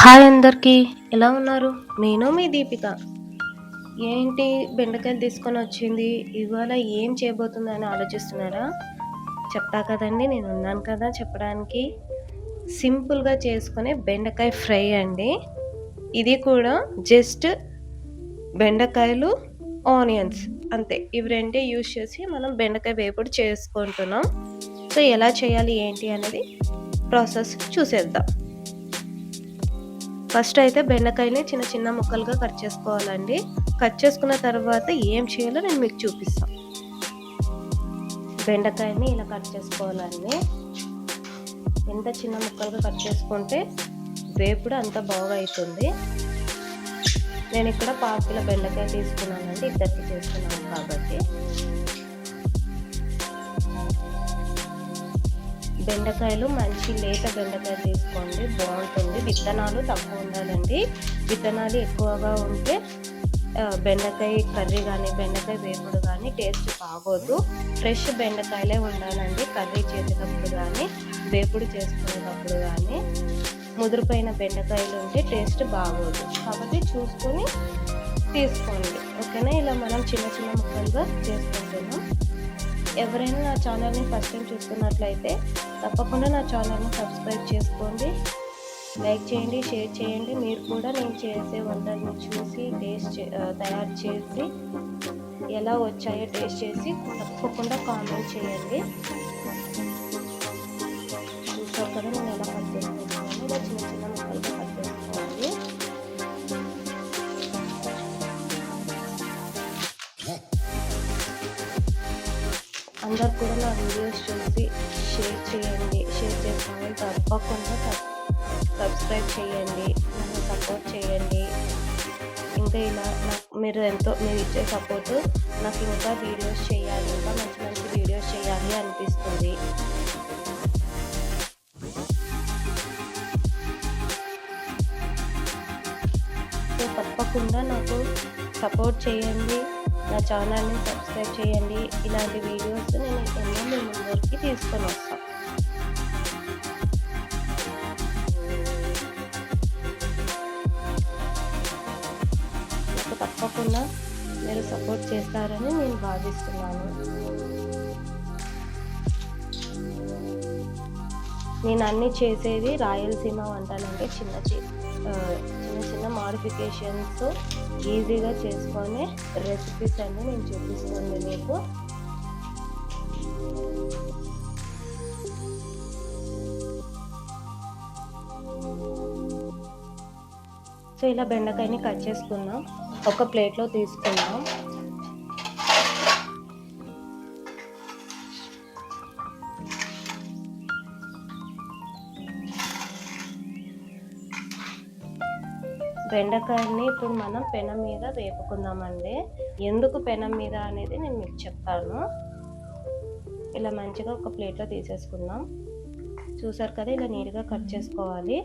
Hi అందరికీ, ఎలా ఉన్నారు? నేను మీ దీపిక. ఏంటి బెండకాయలు తీసుకొనొచ్చింది, ఇవాళ ఏం చేయబోతుందని ఆలోచిస్తున్నారా? చెప్తా కదండీ, నేనున్నాను కదా చెప్పడానికి. సింపుల్‌గా చేసుకునే బెండకాయ ఫ్రై అండి. ఇది కూడా జస్ట్ బెండకాయలు, ఆనియన్స్ అంతే. ఇవి రెండే యూజ్ చేసి మనం బెండకాయ వేపుడు చేసుకుంటున్నాం. సో, ఎలా చేయాలి ఏంటి అనేది ప్రాసెస్ చూసేద్దాం. ఫస్ట్ అయితే బెండకాయని చిన్న చిన్న ముక్కలుగా కట్ చేసుకోవాలండి. కట్ చేసుకున్న తర్వాత ఏం చేయాలో నేను మీకు చూపిస్తాను. బెండకాయని ఇలా కట్ చేసుకోవాలండి. ఎంత చిన్న ముక్కలుగా కట్ చేసుకుంటే వేపుడు అంత బాగా అవుతుంది. నేను ఇక్కడ 1/2 కిలో బెండకాయ తీసుకున్నానండి, ఇద్దరికి చేస్తున్నాను కాబట్టి. బెండకాయలు మంచి లేత బెండకాయ తీసుకోండి, బాగుంటుంది. విత్తనాలు తక్కువ ఉండాలండి. విత్తనాలు ఎక్కువగా ఉంటే బెండకాయ కర్రీ కానీ బెండకాయ వేపుడు కానీ టేస్ట్ బాగోదు. ఫ్రెష్ బెండకాయలే ఉండాలండి కర్రీ చేసేటప్పుడు కానీ వేపుడు చేసుకునేటప్పుడు కానీ. ముదిరిపోయిన బెండకాయలు ఉంటే టేస్ట్ బాగోదు, కాబట్టి చూసుకొని తీసుకోండి, ఓకేనా? ఇలా మనం చిన్న చిన్న ముక్కలుగా చేసుకుంటున్నాం. ఎవరైనా నా ఛానల్ని ఫస్ట్ టైం చూస్తున్నట్లయితే తప్పకుండా నా ఛానల్ని సబ్స్క్రైబ్ చేసుకోండి, లైక్ చేయండి, షేర్ చేయండి. మీరు కూడా నేను చేసే వంటలను చూసి తయారు చేసి ఎలా వచ్చాయో టేస్ట్ చేసి తప్పకుండా కామెంట్ చేయండి. చూసారు కదా నేను ఎలా కట్ చేసుకుంటున్నాను. ఇలా చిన్న చిన్న ముక్కలుగా కట్ చేసుకోవాలి. అందరు కూడా నా వీడియోస్ చూసి షేర్ చేసుకోండి, తప్పకుండా సబ్స్క్రైబ్ చేయండి, నన్ను సపోర్ట్ చేయండి. ఇంకా ఇలా మీరు ఇచ్చే సపోర్టు నాకు ఇంకా వీడియోస్ చేయాలి, ఇంకా మంచి మంచి వీడియోస్ చేయాలి అనిపిస్తుంది. సో తప్పకుండా నాకు సపోర్ట్ చేయండి, నా ఛానల్ని సబ్స్క్రైబ్ చేయండి. ఇలాంటి వీడియోస్ నేను ఎన్నో మీ ముందరికి తీసుకొని వస్తాను. నాకు తప్పకుండా మీరు సపోర్ట్ చేస్తారని నేను భావిస్తున్నాను. నేను అన్నీ చేసేది రాయలసీమ వంటలంటే చిన్న చిన్న మాడిఫికేషన్స్ ఈజీగా చేసుకునే రెసిపీస్ అన్నీ నేను చూపిస్తుంది మీకు. సో ఇలా బెండకాయని కట్ చేసుకున్నాం, ఒక ప్లేట్లో తీసుకున్నాం. బెండకాయని ఇప్పుడు మనం పెనం మీద వేపుకుందామండి. ఎందుకు పెనం మీద అనేది నేను మీకు చెప్తాను. ఇలా మంచిగా ఒక ప్లేట్లో తీసేసుకుందాం. చూసారు కదా, ఇలా నీట్గా కట్ చేసుకోవాలి.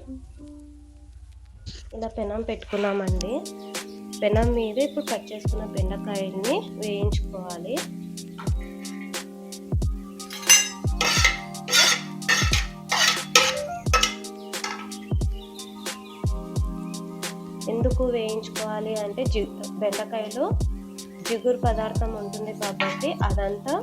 ఇలా పెనం పెట్టుకున్నామండి. పెనం మీద ఇప్పుడు కట్ చేసుకున్న బెండకాయని వేయించుకోవాలి. ఎందుకు వేయించుకోవాలి అంటే బెండకాయలో జిగురు పదార్థం ఉంటుంది కాబట్టి అదంతా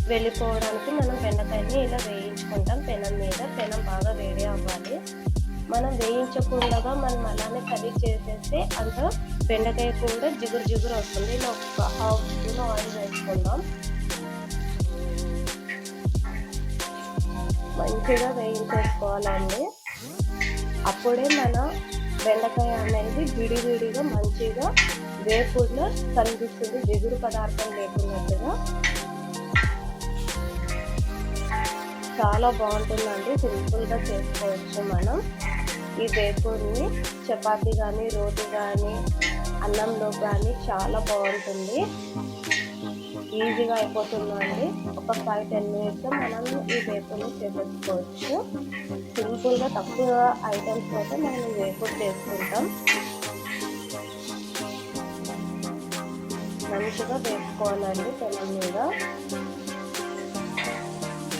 వెళ్ళిపోవడానికి మనం బెండకాయని ఇలా వేయించుకుంటాం పెనం మీద. పెనం బాగా వేడి అవ్వాలి. మనం వేయించకుండా మనం అలానే కర్రీ చేసేస్తే అంత బెండకాయ కూడా జిగురు వస్తుంది. ఇలా ఒక 1/2 స్పూన్ ఆయిల్ వేసుకుందాం. మంచిగా వేయించేసుకోవాలండి. అప్పుడే మన బెండకాయ అనేది విడివిడిగా మంచిగా వేపుడులో కనిపిస్తుంది, జిగురు పదార్థం లేకున్నట్టుగా. చాలా బాగుంటుందండి, సింపుల్గా చేసుకోవచ్చు మనం ఈ వేపుడిని. చపాతీ కానీ రోటీ కానీ అన్నంలో కానీ చాలా బాగుంటుంది, ఈజీగా అయిపోతుందండి. ఒక 5-10 మినిట్స్ మనం ఈ వేపుని చేసేసుకోవచ్చు. సింపుల్గా తక్కువ ఐటమ్స్ అయితే మనం వేపుడు చేసుకుంటాం. మంచిగా వేసుకోవాలండి పెనం మీద.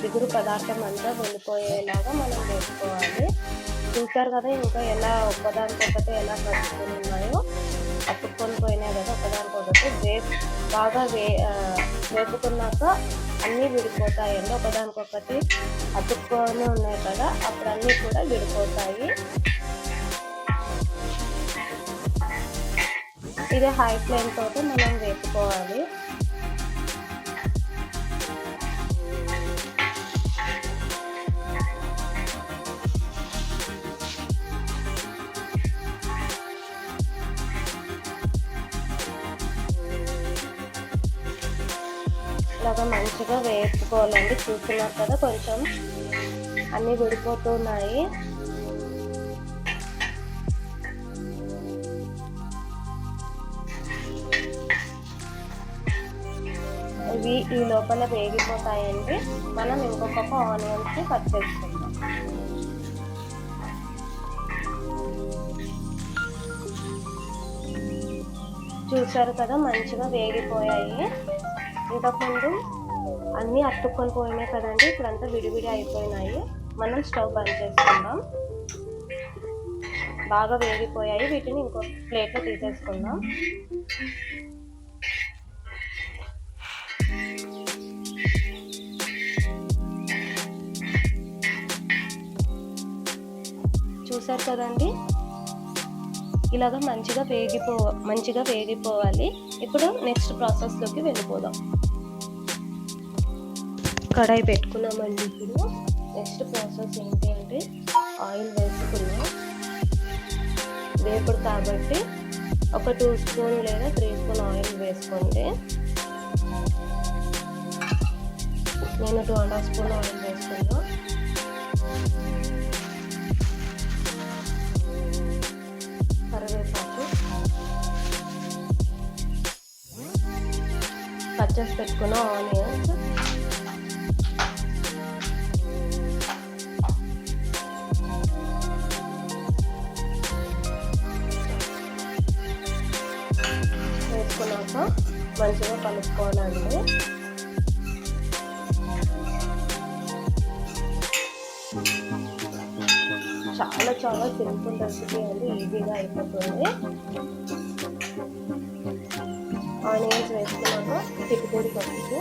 జిగురు పదార్థం అంతా వెళ్ళిపోయేలాగా మనం వేసుకోవాలి. చూసారు కదా ఇంకా ఎలా ఒక్కదానికొకటి ఎలా కలుపుకొని ఉన్నాయో, అతుక్కొని పోయినాయి కదా ఒకదానికొకటి. బాగా వేపుకున్నాక అన్నీ విడిపోతాయండి. ఒకదానికొకటి అతుక్కొని ఉన్నాయి కదా, అప్పుడు అన్నీ కూడా విడిపోతాయి. ఇది హై ఫ్లేమ్ తోటి మనం వేపుకోవాలి. ఇలాగా మంచిగా వేపుకోవాలండి. చూస్తున్నారు కదా కొంచెం అన్నీ విడిపోతున్నాయి. ఇవి ఈ లోపల వేగిపోతాయండి. మనం ఇంకొక ఆనియన్స్ కట్ చేసుకుందాం. చూసారు కదా మంచిగా వేగిపోయాయి. ఇంతకుముందు అన్నీ అతుక్కొని పోయినాయి కదండి, ఇప్పుడంతా విడివిడి అయిపోయినాయి. మనం స్టవ్ బంద్ చేసుకుందాం. బాగా వేగిపోయాయి. వీటిని ఇంకో ప్లేట్లో తీసేసుకుందాం. చూసారు కదండి, ఇలాగ మంచిగా వేగిపోవాలి. ఇప్పుడు నెక్స్ట్ ప్రాసెస్లోకి వెళ్ళిపోదాం. కడాయి పెట్టుకున్నామండి. ఇప్పుడు నెక్స్ట్ ప్రాసెస్ ఏంటి అంటే ఆయిల్ వేసుకున్నాం. వేపుడు కాబట్టి ఒక 2 స్పూన్ లేదా 3 స్పూన్ ఆయిల్ వేసుకోండి. నేను 2.5 స్పూన్ ఆయిల్ వేసుకున్నాను. కరివేపాకు, కట్ చేసి పెట్టుకున్న ఆనియన్స్, వేసుకున్నాక మంచిగా కలుపుకోవాలండి. చాలా సింపుల్ రెసిపీ అండి, ఈజీగా అయిపోతుంది. ఆనియన్స్ వేసుకున్నాక చిక్కుపొడి పసుపు,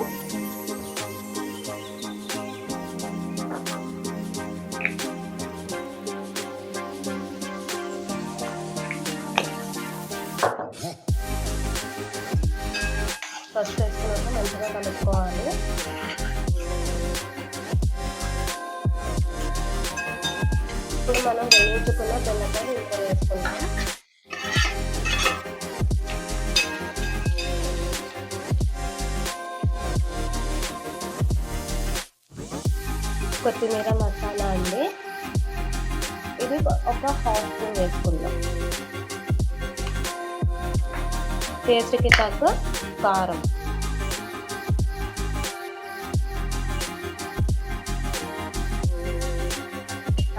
వేసుకున్నాక మంచిగా కలుపుకోవాలి. ఇప్పుడు మనం వేయించుకున్న బెండకాయలు ఇంకా వేసుకుంటాం. కొత్తిమీర మసాలా అండి, ఇది ఒక 1/2 స్పూన్ వేసుకుందాం. టేస్ట్కి తగ్గ కారం,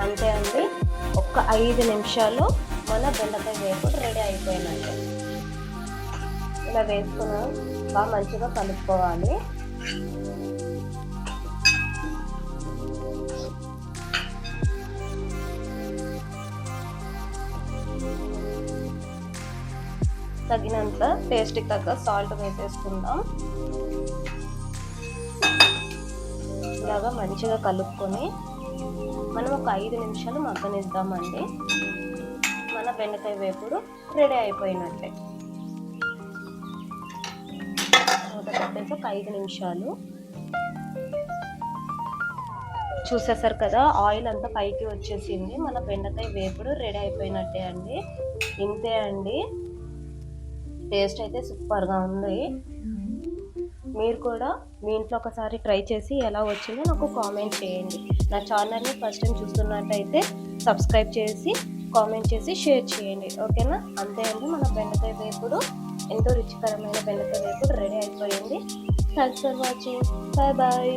అంతే అండి. ఒక 5 నిమిషాలు మన బెండకాయ వేపుడు రెడీ అయిపోయినట్టు. ఇలా వేసుకున్నాం, బాగా మంచిగా కలుపుకోవాలి. తగినంత టేస్ట్కి తగ్గ సాల్ట్ వేసేసుకుందాం. ఇలాగా మంచిగా కలుపుకొని మనం ఒక 5 నిమిషాలు మగ్గనిద్దామండి. మన బెండకాయ వేపుడు రెడీ అయిపోయినట్టే. మూత పెట్టేసి ఒక 5 నిమిషాలు. చూసేసారు కదా, ఆయిల్ అంతా పైకి వచ్చేసింది. మన బెండకాయ వేపుడు రెడీ అయిపోయినట్టే అండి. ఇంతే అండి. టేస్ట్ అయితే సూపర్గా ఉంది. మీరు కూడా మీ ఇంట్లో ఒకసారి ట్రై చేసి ఎలా వచ్చిందో నాకు కామెంట్ చేయండి. నా ఛానల్ని ఫస్ట్ టైం చూస్తున్నట్టయితే సబ్స్క్రైబ్ చేసి కామెంట్ చేసి షేర్ చేయండి. ఓకేనా? అంతే అండి, మన బెండకాయ వేపుడు ఎంతో రుచికరమైన బెండకాయ వేపుడు రెడీ అయిపోయింది. Thanks for watching. Bye bye.